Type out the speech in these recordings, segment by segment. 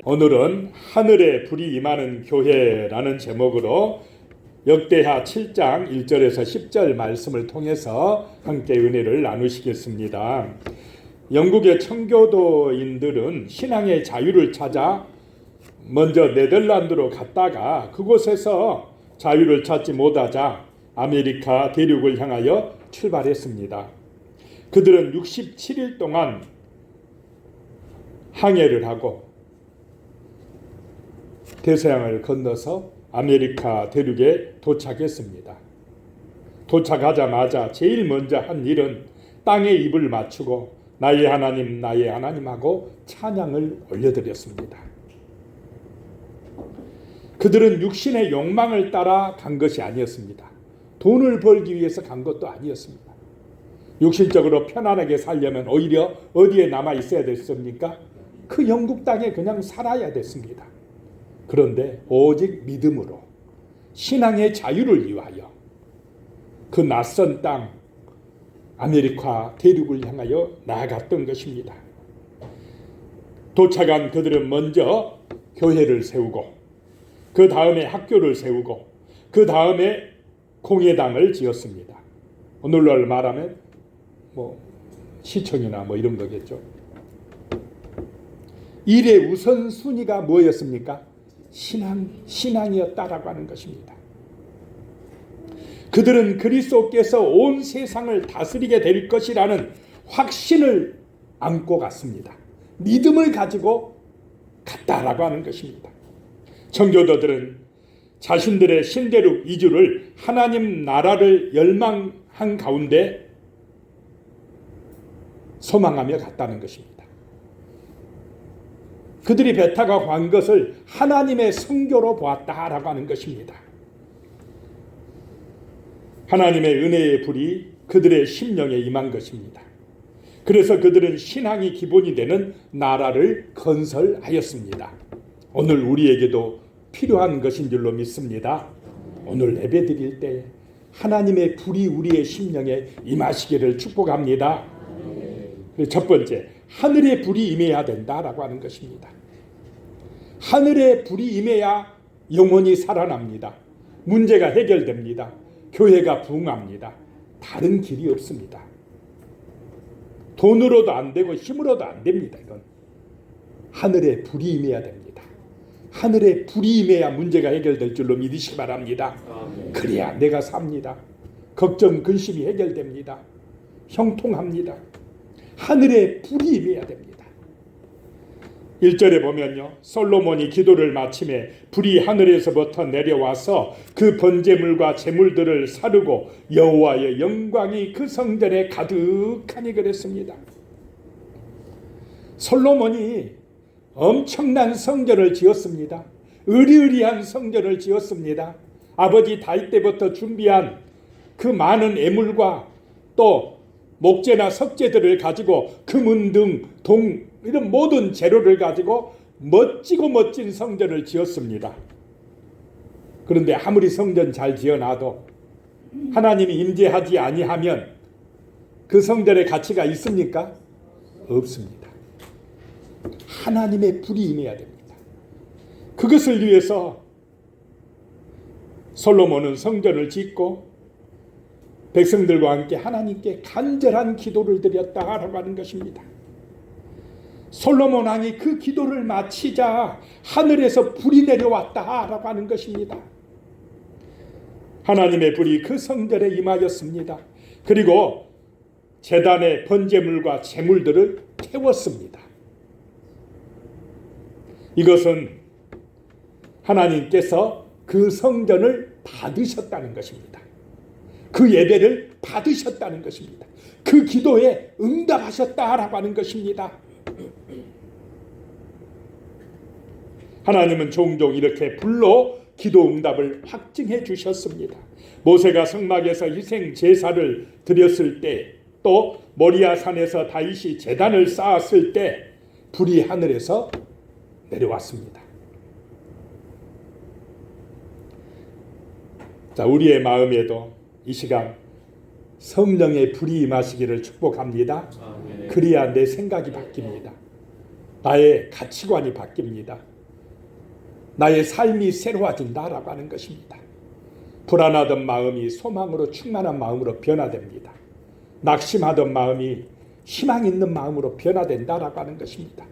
오늘은 하늘에 불이 임하는 교회라는 제목으로 역대하 7장 1절에서 10절 말씀을 통해서 함께 은혜를 나누시겠습니다. 영국의 청교도인들은 신앙의 자유를 찾아 먼저 네덜란드로 갔다가 그곳에서 자유를 찾지 못하자 아메리카 대륙을 향하여 출발했습니다. 그들은 67일 동안 항해를 하고 대서양을 건너서 아메리카 대륙에 도착했습니다. 도착하자마자 제일 먼저 한 일은 땅에 입을 맞추고 나의 하나님 나의 하나님하고 찬양을 올려드렸습니다. 그들은 육신의 욕망을 따라 간 것이 아니었습니다. 돈을 벌기 위해서 간 것도 아니었습니다. 육신적으로 편안하게 살려면 오히려 어디에 남아 있어야 됐습니까? 그 영국 땅에 그냥 살아야 됐습니다. 그런데 오직 믿음으로 신앙의 자유를 위하여 그 낯선 땅 아메리카 대륙을 향하여 나아갔던 것입니다. 도착한 그들은 먼저 교회를 세우고 그 다음에 학교를 세우고 그 다음에 공회당을 지었습니다. 오늘날 말하면 시청이나 이런 거겠죠. 일의 우선순위가 뭐였습니까? 신앙이었다라고 하는 것입니다. 그들은 그리스도께서 온 세상을 다스리게 될 것이라는 확신을 안고 갔습니다. 믿음을 가지고 갔다라고 하는 것입니다. 청교도들은 자신들의 신대륙 이주를 하나님 나라를 열망한 가운데 소망하며 갔다는 것입니다. 그들이 배 타고 간 것을 하나님의 선교로 보았다라고 하는 것입니다. 하나님의 은혜의 불이 그들의 심령에 임한 것입니다. 그래서 그들은 신앙이 기본이 되는 나라를 건설하였습니다. 오늘 우리에게도 필요한 것인 줄로 믿습니다. 오늘 예배 드릴 때 하나님의 불이 우리의 심령에 임하시기를 축복합니다. 첫 번째, 하늘의 불이 임해야 된다라고 하는 것입니다. 하늘의 불이 임해야 영혼이 살아납니다. 문제가 해결됩니다. 교회가 부흥합니다. 다른 길이 없습니다. 돈으로도 안 되고 힘으로도 안 됩니다. 이건 하늘의 불이 임해야 됩니다. 하늘의 불이 임해야 문제가 해결될 줄로 믿으시기 바랍니다. 그래야 내가 삽니다. 걱정, 근심이 해결됩니다. 형통합니다. 하늘의 불이 임해야 됩니다. 1절에 보면요, 솔로몬이 기도를 마침에 불이 하늘에서부터 내려와서 그 번제물과 제물들을 사르고 여호와의 영광이 그 성전에 가득하니 그랬습니다. 솔로몬이 엄청난 성전을 지었습니다. 으리으리한 성전을 지었습니다. 아버지 다윗 때부터 준비한 그 많은 애물과 또 목재나 석재들을 가지고 금은 등 동 이런 모든 재료를 가지고 멋지고 멋진 성전을 지었습니다. 그런데 아무리 성전 잘 지어놔도 하나님이 임재하지 아니하면 그 성전의 가치가 있습니까? 없습니다. 하나님의 불이 임해야 됩니다. 그것을 위해서 솔로몬은 성전을 짓고 백성들과 함께 하나님께 간절한 기도를 드렸다라고 하는 것입니다. 솔로몬 왕이 그 기도를 마치자 하늘에서 불이 내려왔다라고 하는 것입니다. 하나님의 불이 그 성전에 임하였습니다. 그리고 제단의 번제물과 제물들을 태웠습니다. 이것은 하나님께서 그 성전을 받으셨다는 것입니다. 그 예배를 받으셨다는 것입니다. 그 기도에 응답하셨다라고 하는 것입니다. 하나님은 종종 이렇게 불로 기도 응답을 확증해 주셨습니다. 모세가 성막에서 희생 제사를 드렸을 때, 또 모리아 산에서 다윗이 제단을 쌓았을 때 불이 하늘에서 내려왔습니다. 자, 우리의 마음에도 이 시간 성령의 불이 임하시기를 축복합니다. 그래야 내 생각이 바뀝니다. 나의 가치관이 바뀝니다. 나의 삶이 새로워진다라고 하는 것입니다. 불안하던 마음이 소망으로 충만한 마음으로 변화됩니다. 낙심하던 마음이 희망 있는 마음으로 변화된다라고 하는 것입니다.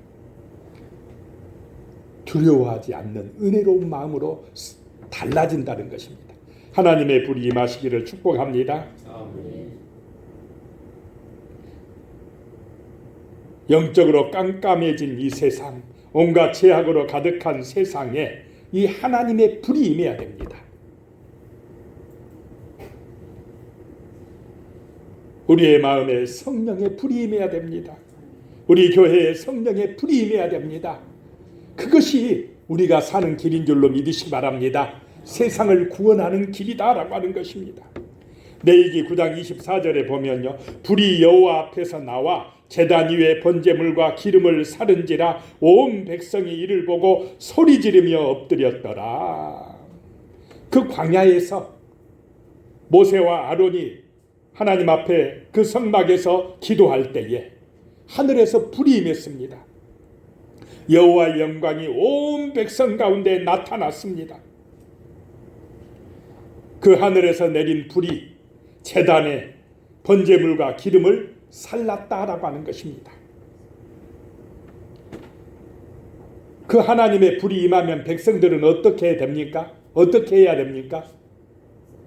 두려워하지 않는 은혜로운 마음으로 달라진다는 것입니다. 하나님의 불이 임하시기를 축복합니다. 아멘. 영적으로 깜깜해진 이 세상, 온갖 죄악으로 가득한 세상에 이 하나님의 불이 임해야 됩니다. 우리의 마음에 성령의 불이 임해야 됩니다. 우리 교회에 성령의 불이 임해야 됩니다. 그것이 우리가 사는 길인 줄로 믿으시기 바랍니다. 세상을 구원하는 길이다라고 하는 것입니다. 레위기 9장 24절에 보면요, 불이 여호와 앞에서 나와 제단 위에 번제물과 기름을 사른지라 온 백성이 이를 보고 소리 지르며 엎드렸더라. 그 광야에서 모세와 아론이 하나님 앞에 그 성막에서 기도할 때에 하늘에서 불이 임했습니다. 여호와의 영광이 온 백성 가운데 나타났습니다. 그 하늘에서 내린 불이 제단에 번제물과 기름을 살랐다라고 하는 것입니다. 그 하나님의 불이 임하면 백성들은 어떻게 됩니까? 어떻게 해야 됩니까?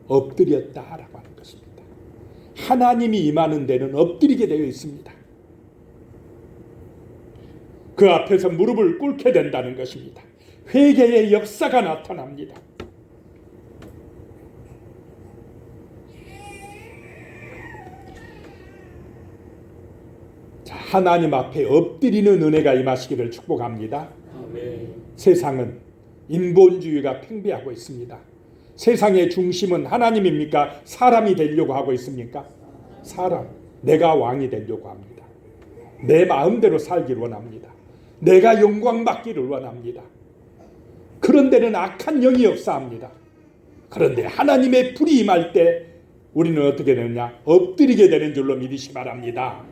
엎드렸다라고 하는 것입니다. 하나님이 임하는 데는 엎드리게 되어 있습니다. 그 앞에서 무릎을 꿇게 된다는 것입니다. 회개의 역사가 나타납니다. 자, 하나님 앞에 엎드리는 은혜가 임하시기를 축복합니다. 아멘. 세상은 인본주의가 팽배하고 있습니다. 세상의 중심은 하나님입니까? 사람이 되려고 하고 있습니까? 사람, 내가 왕이 되려고 합니다. 내 마음대로 살기를 원합니다. 내가 영광 받기를 원합니다. 그런 데는 악한 영이 역사합니다. 그런데 하나님의 불이 임할 때 우리는 어떻게 되느냐? 엎드리게 되는 줄로 믿으시기 바랍니다.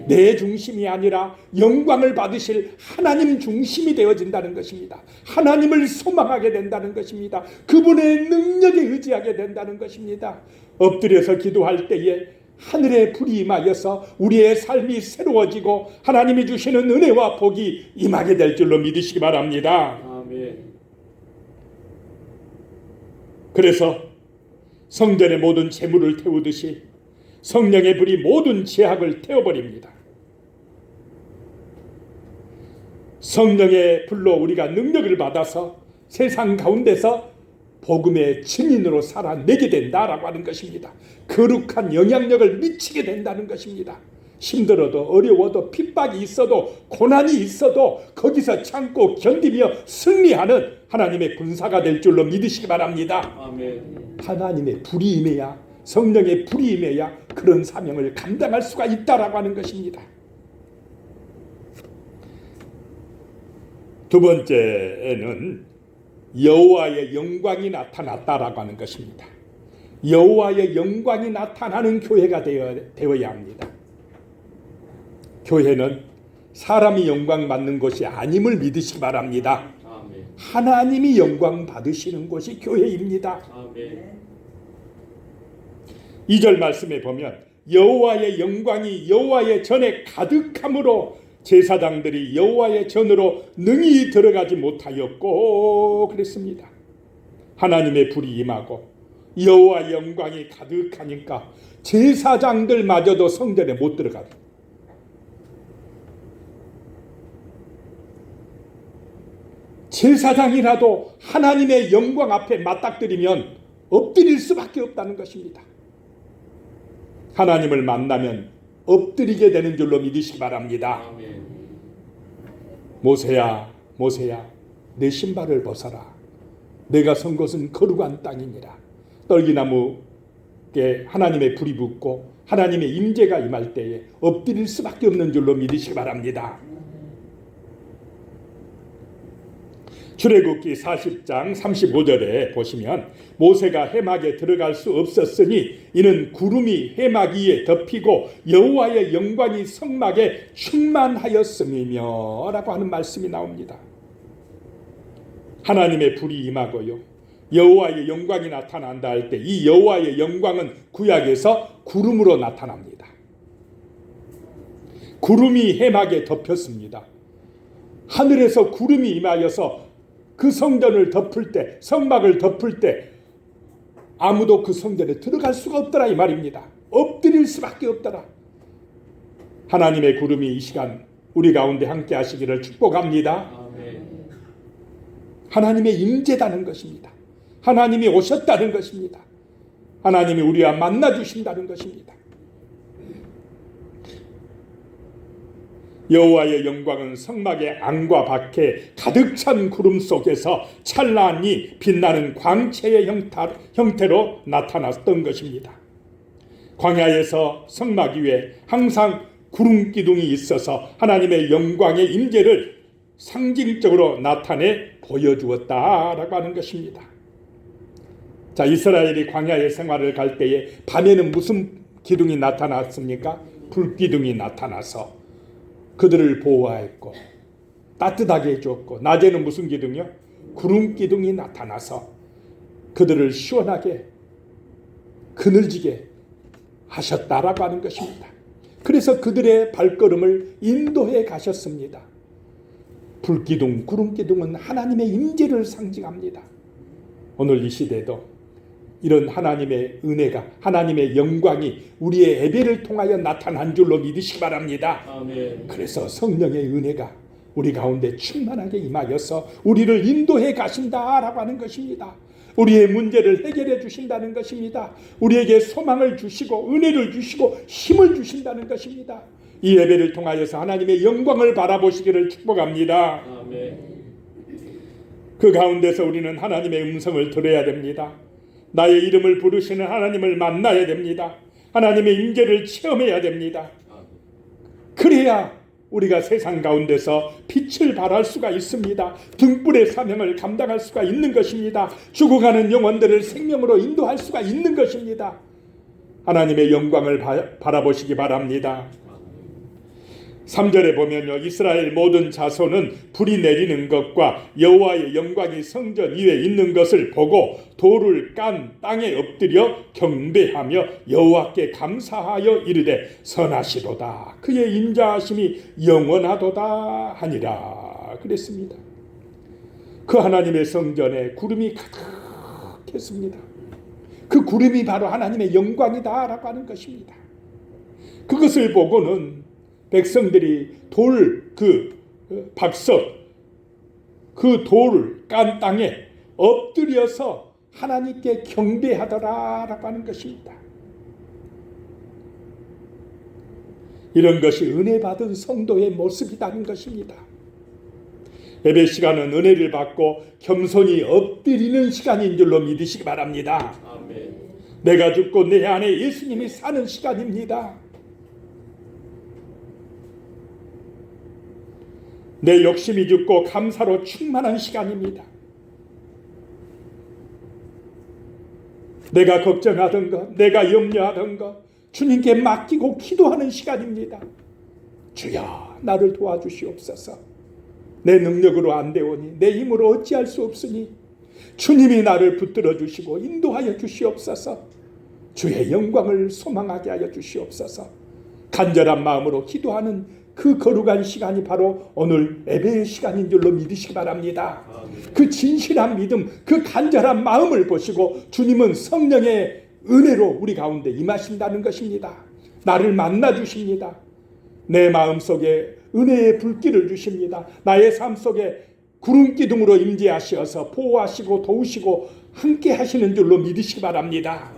내 중심이 아니라 영광을 받으실 하나님 중심이 되어진다는 것입니다. 하나님을 소망하게 된다는 것입니다. 그분의 능력에 의지하게 된다는 것입니다. 엎드려서 기도할 때에 하늘의 불이 임하여서 우리의 삶이 새로워지고 하나님이 주시는 은혜와 복이 임하게 될 줄로 믿으시기 바랍니다. 아멘. 그래서 성전의 모든 재물을 태우듯이 성령의 불이 모든 죄악을 태워버립니다. 성령의 불로 우리가 능력을 받아서 세상 가운데서 복음의 증인으로 살아내게 된다라고 하는 것입니다. 거룩한 영향력을 미치게 된다는 것입니다. 힘들어도 어려워도 핍박이 있어도 고난이 있어도 거기서 참고 견디며 승리하는 하나님의 군사가 될 줄로 믿으시기 바랍니다. 아멘. 하나님의 불이 임해야, 성령의 불이 임해야 그런 사명을 감당할 수가 있다라고 하는 것입니다. 두 번째는 여호와의 영광이 나타났다라고 하는 것입니다. 여호와의 영광이 나타나는 교회가 되어야 합니다. 교회는 사람이 영광 받는 것이 아님을 믿으시기 바랍니다. 아멘. 하나님이 영광 받으시는 곳이 교회입니다. 아멘. 2절 말씀에 보면 여호와의 영광이 여호와의 전에 가득함으로 제사장들이 여호와의 전으로 능히 들어가지 못하였고 그랬습니다. 하나님의 불이 임하고 여호와의 영광이 가득하니까 제사장들마저도 성전에 못 들어가요. 제사장이라도 하나님의 영광 앞에 맞닥뜨리면 엎드릴 수밖에 없다는 것입니다. 하나님을 만나면 엎드리게 되는 줄로 믿으시기 바랍니다. 아멘. 모세야, 모세야, 내 신발을 벗어라. 내가 선 곳은 거룩한 땅이니라. 떨기나무에 하나님의 불이 붙고 하나님의 임재가 임할 때에 엎드릴 수밖에 없는 줄로 믿으시기 바랍니다. 출애굽기 40장 35절에 보시면 모세가 해막에 들어갈 수 없었으니 이는 구름이 해막 위에 덮이고 여호와의 영광이 성막에 충만하였음이며 라고 하는 말씀이 나옵니다. 하나님의 불이 임하고요, 여호와의 영광이 나타난다 할 때 이 여호와의 영광은 구약에서 구름으로 나타납니다. 구름이 해막에 덮였습니다. 하늘에서 구름이 임하여서 그 성전을 덮을 때, 성막을 덮을 때 아무도 그 성전에 들어갈 수가 없더라 이 말입니다. 엎드릴 수밖에 없더라. 하나님의 구름이 이 시간 우리 가운데 함께 하시기를 축복합니다. 아멘. 하나님의 임재다는 것입니다. 하나님이 오셨다는 것입니다. 하나님이 우리와 만나 주신다는 것입니다. 여호와의 영광은 성막의 안과 밖에 가득 찬 구름 속에서 찬란히 빛나는 광채의 형태로 나타났던 것입니다. 광야에서 성막 위에 항상 구름 기둥이 있어서 하나님의 영광의 임재를 상징적으로 나타내 보여주었다라고 하는 것입니다. 자, 이스라엘이 광야의 생활을 갈 때에 밤에는 무슨 기둥이 나타났습니까? 불기둥이 나타나서 그들을 보호하였고 따뜻하게 해주었고, 낮에는 무슨 기둥이요? 구름 기둥이 나타나서 그들을 시원하게 그늘지게 하셨다라고 하는 것입니다. 그래서 그들의 발걸음을 인도해 가셨습니다. 불기둥, 구름기둥은 하나님의 임재를 상징합니다. 오늘 이 시대도 이런 하나님의 은혜가, 하나님의 영광이 우리의 예배를 통하여 나타난 줄로 믿으시기 바랍니다. 아멘. 그래서 성령의 은혜가 우리 가운데 충만하게 임하여서 우리를 인도해 가신다라고 하는 것입니다. 우리의 문제를 해결해 주신다는 것입니다. 우리에게 소망을 주시고 은혜를 주시고 힘을 주신다는 것입니다. 이 예배를 통하여서 하나님의 영광을 바라보시기를 축복합니다. 아멘. 그 가운데서 우리는 하나님의 음성을 들어야 됩니다. 나의 이름을 부르시는 하나님을 만나야 됩니다. 하나님의 임재를 체험해야 됩니다. 그래야 우리가 세상 가운데서 빛을 발할 수가 있습니다. 등불의 사명을 감당할 수가 있는 것입니다. 죽어가는 영혼들을 생명으로 인도할 수가 있는 것입니다. 하나님의 영광을 바라보시기 바랍니다. 3절에 보면요, 이스라엘 모든 자손은 불이 내리는 것과 여호와의 영광이 성전 위에 있는 것을 보고 돌을 깐 땅에 엎드려 경배하며 여호와께 감사하여 이르되 선하시도다, 그의 인자하심이 영원하도다 하니라 그랬습니다. 그 하나님의 성전에 구름이 가득했습니다. 그 구름이 바로 하나님의 영광이다라고 하는 것입니다. 그것을 보고는 백성들이 그 돌을 깐 땅에 엎드려서 하나님께 경배하더라라고 하는 것입니다. 이런 것이 은혜 받은 성도의 모습이라는 것입니다. 예배 시간은 은혜를 받고 겸손히 엎드리는 시간인 줄로 믿으시기 바랍니다. 아멘. 내가 죽고 내 안에 예수님이 사는 시간입니다. 내 욕심이 죽고 감사로 충만한 시간입니다. 내가 걱정하던 것, 내가 염려하던 것 주님께 맡기고 기도하는 시간입니다. 주여, 나를 도와주시옵소서. 내 능력으로 안 되오니, 내 힘으로 어찌할 수 없으니 주님이 나를 붙들어 주시고 인도하여 주시옵소서. 주의 영광을 소망하게 하여 주시옵소서. 간절한 마음으로 기도하는 그 거룩한 시간이 바로 오늘 예배의 시간인 줄로 믿으시기 바랍니다. 그 진실한 믿음, 그 간절한 마음을 보시고 주님은 성령의 은혜로 우리 가운데 임하신다는 것입니다. 나를 만나 주십니다. 내 마음속에 은혜의 불길을 주십니다. 나의 삶 속에 구름 기둥으로 임재하셔서 보호하시고 도우시고 함께 하시는 줄로 믿으시기 바랍니다.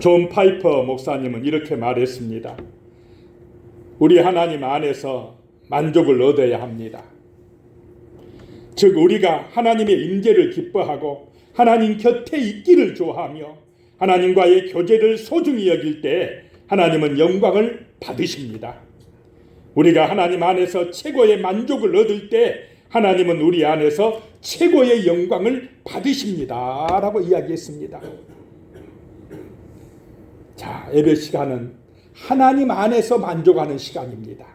존 파이퍼 목사님은 이렇게 말했습니다. 우리 하나님 안에서 만족을 얻어야 합니다. 즉 우리가 하나님의 임재를 기뻐하고 하나님 곁에 있기를 좋아하며 하나님과의 교제를 소중히 여길 때 하나님은 영광을 받으십니다. 우리가 하나님 안에서 최고의 만족을 얻을 때 하나님은 우리 안에서 최고의 영광을 받으십니다 라고 이야기했습니다. 자, 예배 시간은 하나님 안에서 만족하는 시간입니다.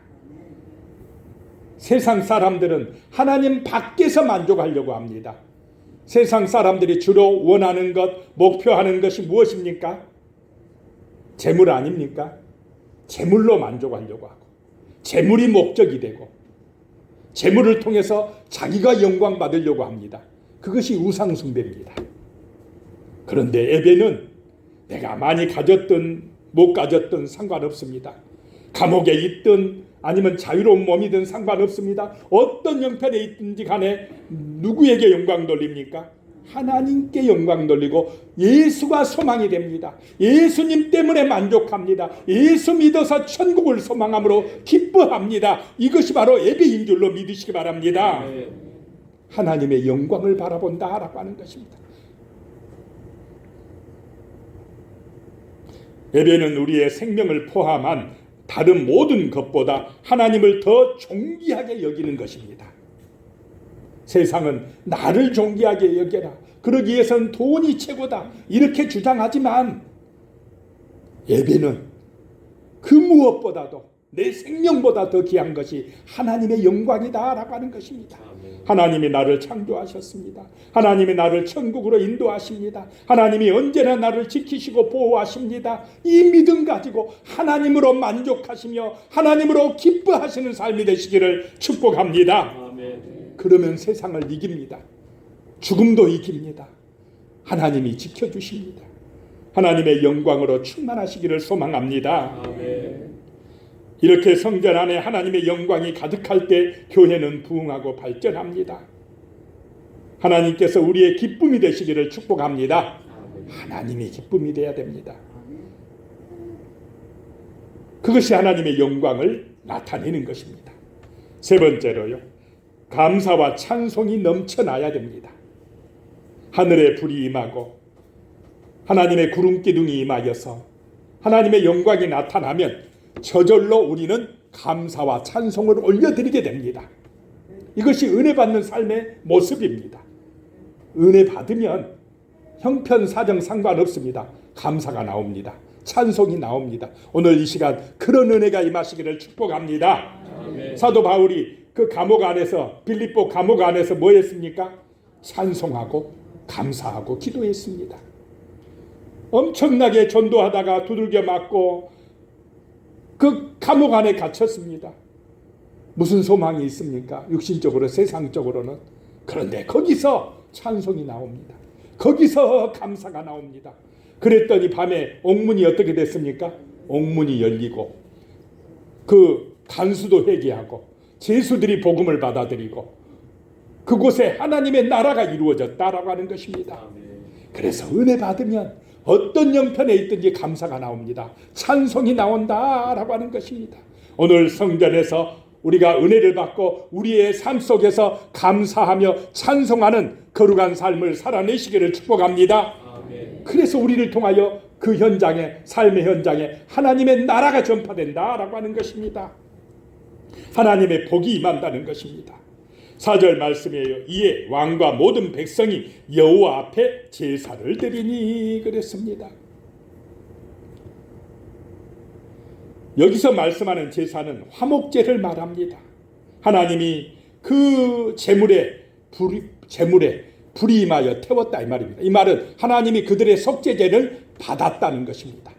세상 사람들은 하나님 밖에서 만족하려고 합니다. 세상 사람들이 주로 원하는 것, 목표하는 것이 무엇입니까? 재물 아닙니까? 재물로 만족하려고 하고, 재물이 목적이 되고, 재물을 통해서 자기가 영광 받으려고 합니다. 그것이 우상숭배입니다. 그런데 예배는 내가 많이 가졌든 못 가졌든 상관없습니다. 감옥에 있든 아니면 자유로운 몸이든 상관없습니다. 어떤 형편에 있든지 간에 누구에게 영광 돌립니까? 하나님께 영광 돌리고 예수가 소망이 됩니다. 예수님 때문에 만족합니다. 예수 믿어서 천국을 소망함으로 기뻐합니다. 이것이 바로 예배인 줄로 믿으시기 바랍니다. 하나님의 영광을 바라본다라고 하는 것입니다. 예배는 우리의 생명을 포함한 다른 모든 것보다 하나님을 더 존귀하게 여기는 것입니다. 세상은 나를 존귀하게 여겨라, 그러기 위해서는 돈이 최고다, 이렇게 주장하지만 예배는 그 무엇보다도 내 생명보다 더 귀한 것이 하나님의 영광이다라고 하는 것입니다. 하나님이 나를 창조하셨습니다. 하나님이 나를 천국으로 인도하십니다. 하나님이 언제나 나를 지키시고 보호하십니다. 이 믿음 가지고 하나님으로 만족하시며 하나님으로 기뻐하시는 삶이 되시기를 축복합니다. 그러면 세상을 이깁니다. 죽음도 이깁니다. 하나님이 지켜주십니다. 하나님의 영광으로 충만하시기를 소망합니다. 이렇게 성전 안에 하나님의 영광이 가득할 때 교회는 부흥하고 발전합니다. 하나님께서 우리의 기쁨이 되시기를 축복합니다. 하나님이 기쁨이 되어야 됩니다. 그것이 하나님의 영광을 나타내는 것입니다. 세 번째로요, 감사와 찬송이 넘쳐나야 됩니다. 하늘에 불이 임하고 하나님의 구름 기둥이 임하여서 하나님의 영광이 나타나면 저절로 우리는 감사와 찬송을 올려드리게 됩니다. 이것이 은혜 받는 삶의 모습입니다. 은혜 받으면 형편 사정 상관없습니다. 감사가 나옵니다. 찬송이 나옵니다. 오늘 이 시간 그런 은혜가 임하시기를 축복합니다. 사도 바울이 그 감옥 안에서, 빌립보 감옥 안에서 뭐 했습니까? 찬송하고 감사하고 기도했습니다. 엄청나게 전도하다가 두들겨 맞고 그 감옥 안에 갇혔습니다. 무슨 소망이 있습니까? 육신적으로, 세상적으로는. 그런데 거기서 찬송이 나옵니다. 거기서 감사가 나옵니다. 그랬더니 밤에 옥문이 어떻게 됐습니까? 옥문이 열리고 그 간수도 회개하고 제수들이 복음을 받아들이고 그곳에 하나님의 나라가 이루어졌다라고 하는 것입니다. 그래서 은혜 받으면 어떤 형편에 있든지 감사가 나옵니다. 찬송이 나온다라고 하는 것입니다. 오늘 성전에서 우리가 은혜를 받고 우리의 삶 속에서 감사하며 찬송하는 거룩한 삶을 살아내시기를 축복합니다. 그래서 우리를 통하여 그 현장에, 삶의 현장에 하나님의 나라가 전파된다라고 하는 것입니다. 하나님의 복이 임한다는 것입니다. 4절 말씀이에요. 이에 왕과 모든 백성이 여호와 앞에 제사를 드리니 그랬습니다. 여기서 말씀하는 제사는 화목제를 말합니다. 하나님이 그 제물에 불이 임하여 태웠다 이 말입니다. 이 말은 하나님이 그들의 속죄제를 받았다는 것입니다.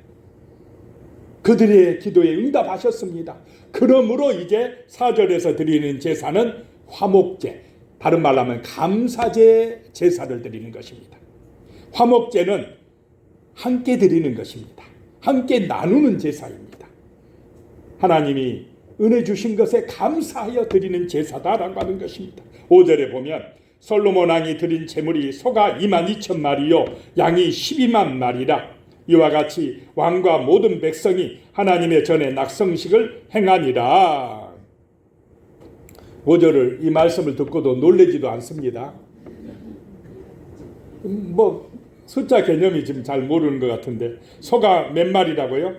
그들의 기도에 응답하셨습니다. 그러므로 이제 4절에서 드리는 제사는 화목제, 다른 말로 하면 감사제 제사를 드리는 것입니다. 화목제는 함께 드리는 것입니다. 함께 나누는 제사입니다. 하나님이 은혜 주신 것에 감사하여 드리는 제사다라고 하는 것입니다. 5절에 보면 솔로몬 왕이 드린 제물이 소가 22,000마리요 양이 12만마리라. 이와 같이 왕과 모든 백성이 하나님의 전에 낙성식을 행하니라. 5절을 이 말씀을 듣고도 놀라지도 않습니다. 뭐 숫자 개념이 지금 잘 모르는 것 같은데 소가 몇 마리라고요?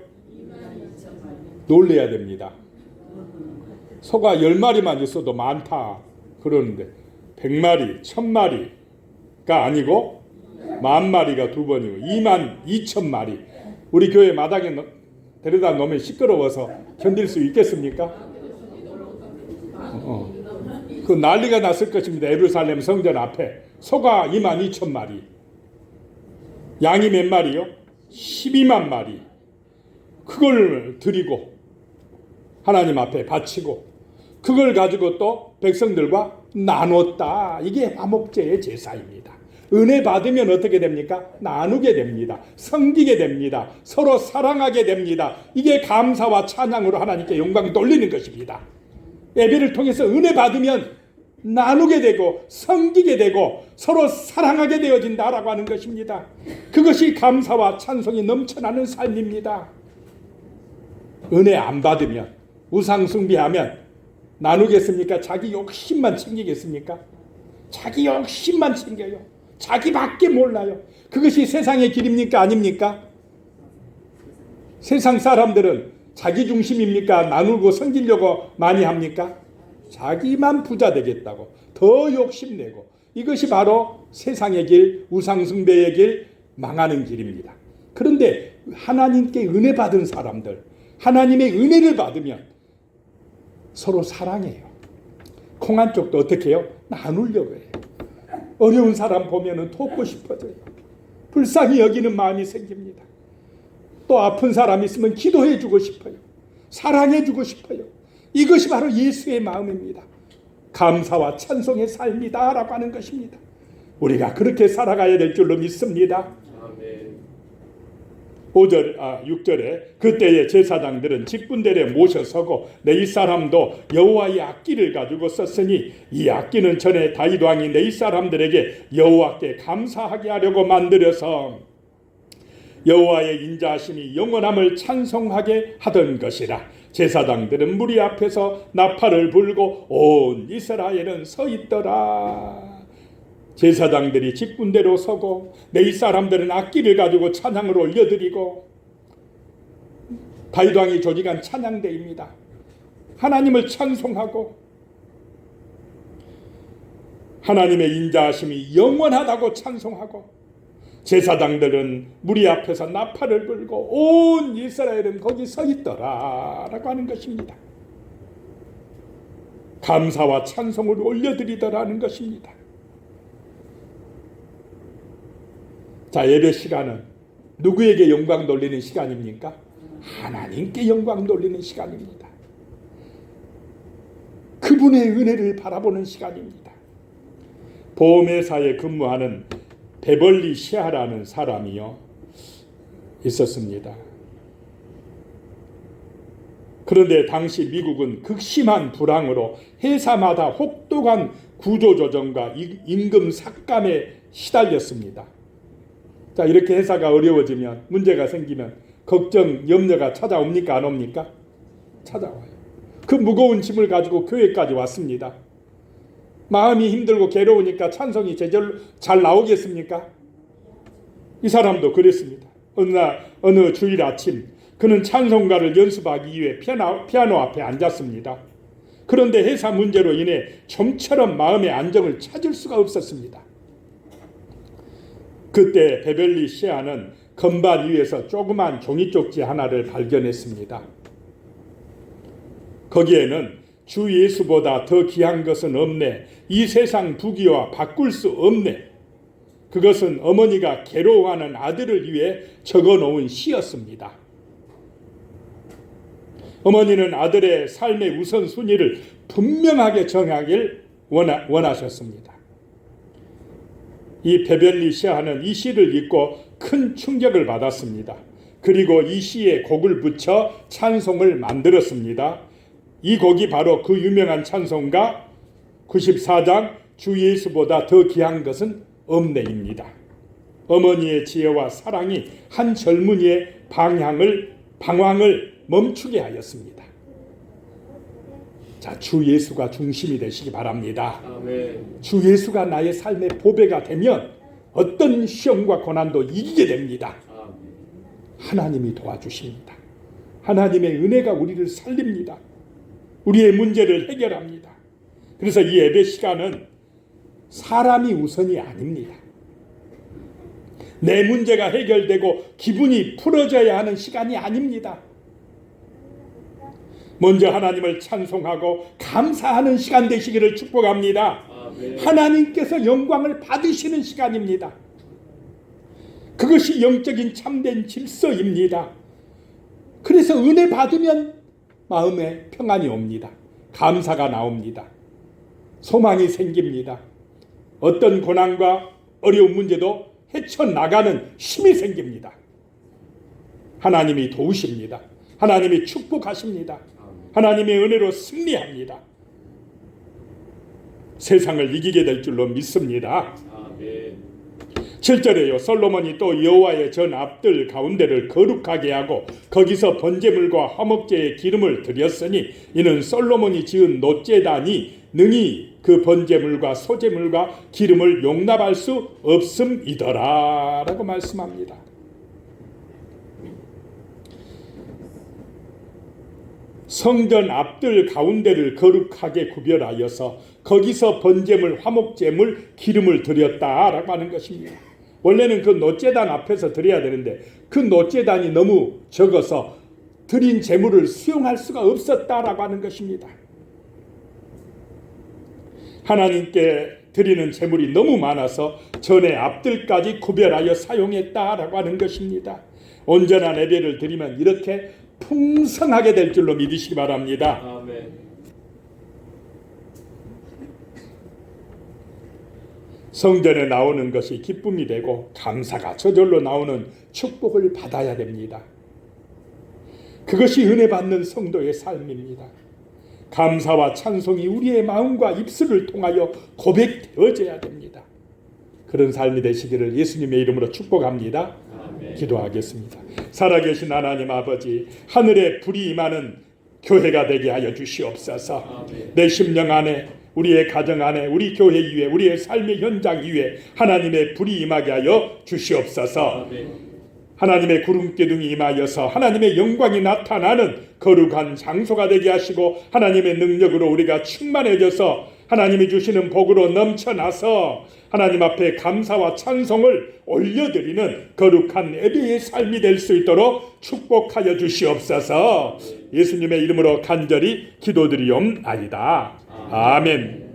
놀라야 됩니다. 소가 10마리만 있어도 많다 그러는데 100마리, 1000마리가 아니고 10,000마리가 두 번이고 22,000마리. 우리 교회 마당에 데려다 놓으면 시끄러워서 견딜 수 있겠습니까? 그 난리가 났을 것입니다. 예루살렘 성전 앞에 소가 22,000마리, 양이 몇 마리요? 12만 마리. 그걸 드리고 하나님 앞에 바치고 그걸 가지고 또 백성들과 나눴다. 이게 화목제의 제사입니다. 은혜 받으면 어떻게 됩니까? 나누게 됩니다. 섬기게 됩니다. 서로 사랑하게 됩니다. 이게 감사와 찬양으로 하나님께 영광 돌리는 것입니다. 예배를 통해서 은혜 받으면 나누게 되고 섬기게 되고 서로 사랑하게 되어진다라고 하는 것입니다. 그것이 감사와 찬송이 넘쳐나는 삶입니다. 은혜 안 받으면, 우상 숭배하면 나누겠습니까? 자기 욕심만 챙기겠습니까? 자기 욕심만 챙겨요. 자기밖에 몰라요. 그것이 세상의 길입니까? 아닙니까? 세상 사람들은 자기 중심입니까? 나누고 섬기려고 많이 합니까? 자기만 부자 되겠다고 더 욕심내고, 이것이 바로 세상의 길, 우상숭배의 길, 망하는 길입니다. 그런데 하나님께 은혜 받은 사람들, 하나님의 은혜를 받으면 서로 사랑해요. 콩 한 쪽도 어떻게 해요? 나누려고 해요. 어려운 사람 보면 돕고 싶어져요. 불쌍히 여기는 마음이 생깁니다. 또 아픈 사람 있으면 기도해 주고 싶어요. 사랑해 주고 싶어요. 이것이 바로 예수의 마음입니다. 감사와 찬송의 삶이다 라고 하는 것입니다. 우리가 그렇게 살아가야 될 줄로 믿습니다. 6절에 그때의 제사장들은 직분대에 모셔서고 내 이사람도 여호와의 악기를 가지고 썼으니 이 악기는 전에 다윗 왕이 내 이사람들에게 여호와께 감사하게 하려고 만들어서 여호와의 인자하심이 영원함을 찬송하게 하던 것이라. 제사장들은 무리 앞에서 나팔을 불고 온 이스라엘은 서 있더라. 제사장들이 직분대로 서고 내 이사람들은 악기를 가지고 찬양을 올려드리고, 다윗 왕이 조직한 찬양대입니다. 하나님을 찬송하고 하나님의 인자하심이 영원하다고 찬송하고, 제사장들은 무리 앞에서 나팔을 불고 온 이스라엘은 거기 서 있더라 라고 하는 것입니다. 감사와 찬송을 올려드리더라는 것입니다. 자, 예배 시간은 누구에게 영광 돌리는 시간입니까? 하나님께 영광 돌리는 시간입니다. 그분의 은혜를 바라보는 시간입니다. 보험회사에 근무하는 베벌리 시아라는 사람이요 있었습니다. 그런데 당시 미국은 극심한 불황으로 회사마다 혹독한 구조조정과 임금 삭감에 시달렸습니다. 자, 이렇게 회사가 어려워지면, 문제가 생기면 걱정, 염려가 찾아옵니까? 안 옵니까? 찾아와요. 그 무거운 짐을 가지고 교회까지 왔습니다. 마음이 힘들고 괴로우니까 찬송이 제대로 잘 나오겠습니까? 이 사람도 그랬습니다. 어느 주일 아침 그는 찬송가를 연습하기 위해 피아노 앞에 앉았습니다. 그런데 회사 문제로 인해 좀처럼 마음의 안정을 찾을 수가 없었습니다. 그때 베벌리 시아는 건반 위에서 조그만 종이 쪽지 하나를 발견했습니다. 거기에는 주 예수보다 더 귀한 것은 없네. 이 세상 부귀와 바꿀 수 없네. 그것은 어머니가 괴로워하는 아들을 위해 적어놓은 시였습니다. 어머니는 아들의 삶의 우선순위를 분명하게 정하길 원하셨습니다. 이 베벌리 시아는 이 시를 읽고 큰 충격을 받았습니다. 그리고 이 시에 곡을 붙여 찬송을 만들었습니다. 이 곡이 바로 그 유명한 찬송가 94장 주 예수보다 더 귀한 것은 없네입니다. 어머니의 지혜와 사랑이 한 젊은이의 방황을 멈추게 하였습니다. 자, 주 예수가 중심이 되시기 바랍니다. 아멘. 주 예수가 나의 삶의 보배가 되면 어떤 시험과 고난도 이기게 됩니다. 아멘. 하나님이 도와주십니다. 하나님의 은혜가 우리를 살립니다. 우리의 문제를 해결합니다. 그래서 이 예배 시간은 사람이 우선이 아닙니다. 내 문제가 해결되고 기분이 풀어져야 하는 시간이 아닙니다. 먼저 하나님을 찬송하고 감사하는 시간 되시기를 축복합니다. 아멘. 하나님께서 영광을 받으시는 시간입니다. 그것이 영적인 참된 질서입니다. 그래서 은혜 받으면 마음에 평안이 옵니다. 감사가 나옵니다. 소망이 생깁니다. 어떤 고난과 어려운 문제도 헤쳐나가는 힘이 생깁니다. 하나님이 도우십니다. 하나님이 축복하십니다. 하나님의 은혜로 승리합니다. 세상을 이기게 될 줄로 믿습니다. 아멘. 7절에요. 솔로몬이 또 여호와의 전 앞들 가운데를 거룩하게 하고 거기서 번제물과 화목제의 기름을 드렸으니 이는 솔로몬이 지은 놋제단이 능히 그 번제물과 소제물과 기름을 용납할 수 없음이더라 라고 말씀합니다. 성전 앞들 가운데를 거룩하게 구별하여서 거기서 번제물, 화목제물, 기름을 드렸다라고 하는 것입니다. 원래는 그 놋제단 앞에서 드려야 되는데 그 놋제단이 너무 적어서 드린 제물을 수용할 수가 없었다라고 하는 것입니다. 하나님께 드리는 제물이 너무 많아서 전의 앞들까지 구별하여 사용했다라고 하는 것입니다. 온전한 예배를 드리면 이렇게 풍성하게 될 줄로 믿으시기 바랍니다. 아멘. 성전에 나오는 것이 기쁨이 되고 감사가 저절로 나오는 축복을 받아야 됩니다. 그것이 은혜 받는 성도의 삶입니다. 감사와 찬송이 우리의 마음과 입술을 통하여 고백되어져야 됩니다. 그런 삶이 되시기를 예수님의 이름으로 축복합니다. 아멘. 기도하겠습니다. 살아계신 하나님 아버지, 하늘에 불이 임하는 교회가 되게 하여 주시옵소서. 아멘. 내 심령 안에, 우리의 가정 안에, 우리 교회 위에, 우리의 삶의 현장 위에 하나님의 불이 임하게 하여 주시옵소서. 아멘. 하나님의 구름 기둥이 임하여서 하나님의 영광이 나타나는 거룩한 장소가 되게 하시고 하나님의 능력으로 우리가 충만해져서 하나님이 주시는 복으로 넘쳐나서 하나님 앞에 감사와 찬송을 올려드리는 거룩한 예배의 삶이 될 수 있도록 축복하여 주시옵소서. 예수님의 이름으로 간절히 기도드리옵나이다. 아멘.